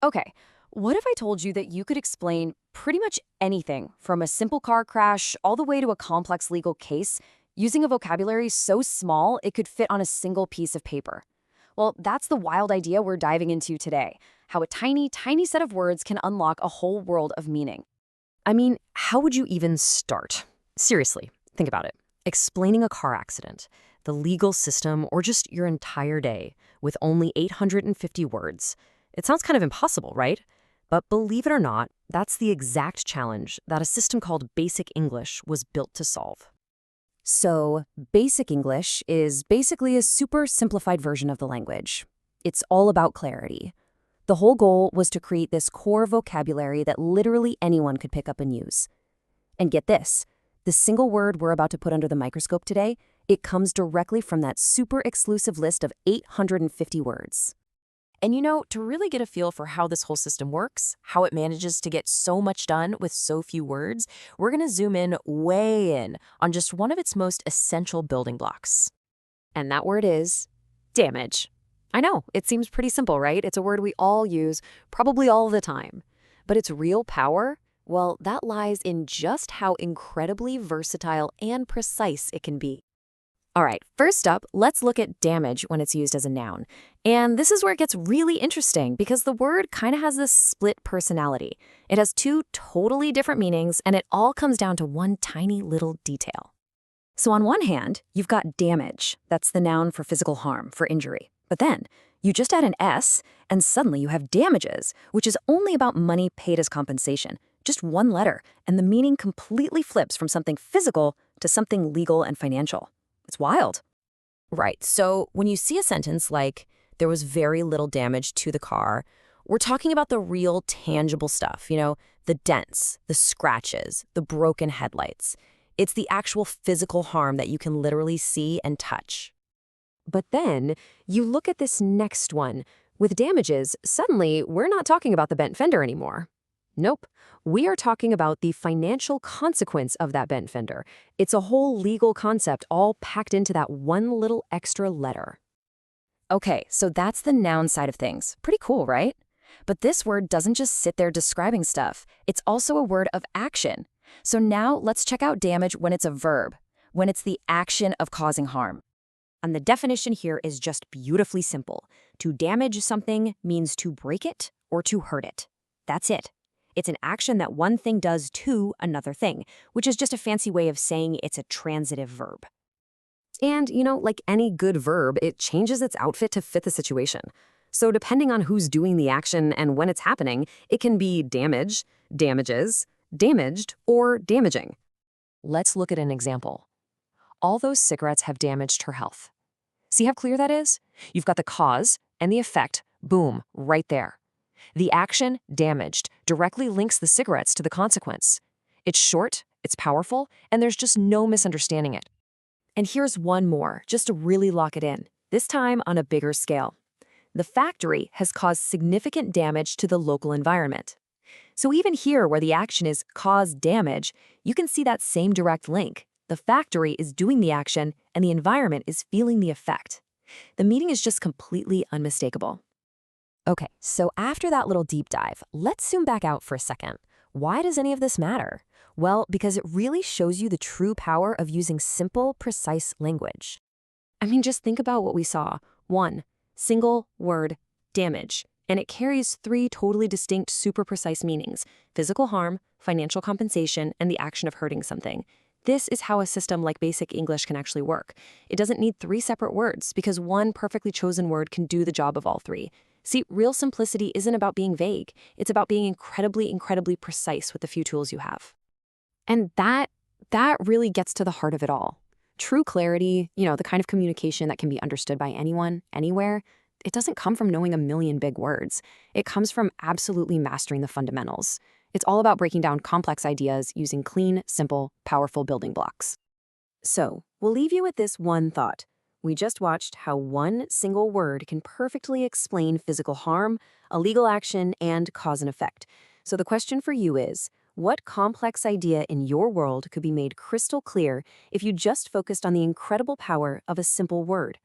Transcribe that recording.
Okay, what if I told you that you could explain pretty much anything from a simple car crash all the way to a complex legal case using a vocabulary so small it could fit on a single piece of paper? Well, that's the wild idea we're diving into today, how a tiny, tiny set of words can unlock a whole world of meaning. I mean, how would you even start? Seriously, think about it. Explaining a car accident, the legal system, or just your entire day with only 850 words. It sounds kind of impossible, right? But believe it or not, that's the exact challenge that a system called Basic English was built to solve. So, Basic English is basically a super simplified version of the language. It's all about clarity. The whole goal was to create this core vocabulary that literally anyone could pick up and use. And get this, the single word we're about to put under the microscope today, it comes directly from that super exclusive list of 850 words. And to really get a feel for how this whole system works, how it manages to get so much done with so few words, we're going to zoom in way in on just one of its most essential building blocks. And that word is damage. I know, it seems pretty simple, right? It's a word we all use, probably all the time. But its real power, well, that lies in just how incredibly versatile and precise it can be. All right, first up, let's look at damage when it's used as a noun. And this is where it gets really interesting because the word kind of has this split personality. It has two totally different meanings, and it all comes down to one tiny little detail. So on one hand, you've got damage. That's the noun for physical harm, for injury. But then, you just add an S, and suddenly you have damages, which is only about money paid as compensation. Just one letter, and the meaning completely flips from something physical to something legal and financial. It's wild. Right, so when you see a sentence like, there was very little damage to the car, we're talking about the real tangible stuff, the dents, the scratches, the broken headlights. It's the actual physical harm that you can literally see and touch. But then, you look at this next one. With damages, suddenly, we're not talking about the bent fender anymore. Nope. We are talking about the financial consequence of that bent fender. It's a whole legal concept all packed into that one little extra letter. Okay, so that's the noun side of things. Pretty cool, right? But this word doesn't just sit there describing stuff. It's also a word of action. So now let's check out damage when it's a verb, when it's the action of causing harm. And the definition here is just beautifully simple. To damage something means to break it or to hurt it. That's it. It's an action that one thing does to another thing, which is just a fancy way of saying it's a transitive verb. And, like any good verb, it changes its outfit to fit the situation. So depending on who's doing the action and when it's happening, it can be damage, damages, damaged, or damaging. Let's look at an example. All those cigarettes have damaged her health. See how clear that is? You've got the cause and the effect, boom, right there. The action, damaged, directly links the cigarettes to the consequence. It's short, it's powerful, and there's just no misunderstanding it. And here's one more, just to really lock it in, this time on a bigger scale. The factory has caused significant damage to the local environment. So even here where the action is cause damage, you can see that same direct link. The factory is doing the action, and the environment is feeling the effect. The meaning is just completely unmistakable. Okay, so after that little deep dive, let's zoom back out for a second. Why does any of this matter? Well, because it really shows you the true power of using simple, precise language. I mean, just think about what we saw. One, single word, damage. And it carries three totally distinct, super precise meanings: physical harm, financial compensation, and the action of hurting something. This is how a system like Basic English can actually work. It doesn't need three separate words because one perfectly chosen word can do the job of all three. See, real simplicity isn't about being vague. It's about being incredibly, incredibly precise with the few tools you have. And that really gets to the heart of it all. True clarity, the kind of communication that can be understood by anyone, anywhere, it doesn't come from knowing a million big words. It comes from absolutely mastering the fundamentals. It's all about breaking down complex ideas using clean, simple, powerful building blocks. So, we'll leave you with this one thought. We just watched how one single word can perfectly explain physical harm, a legal action, and cause and effect. So the question for you is, what complex idea in your world could be made crystal clear if you just focused on the incredible power of a simple word?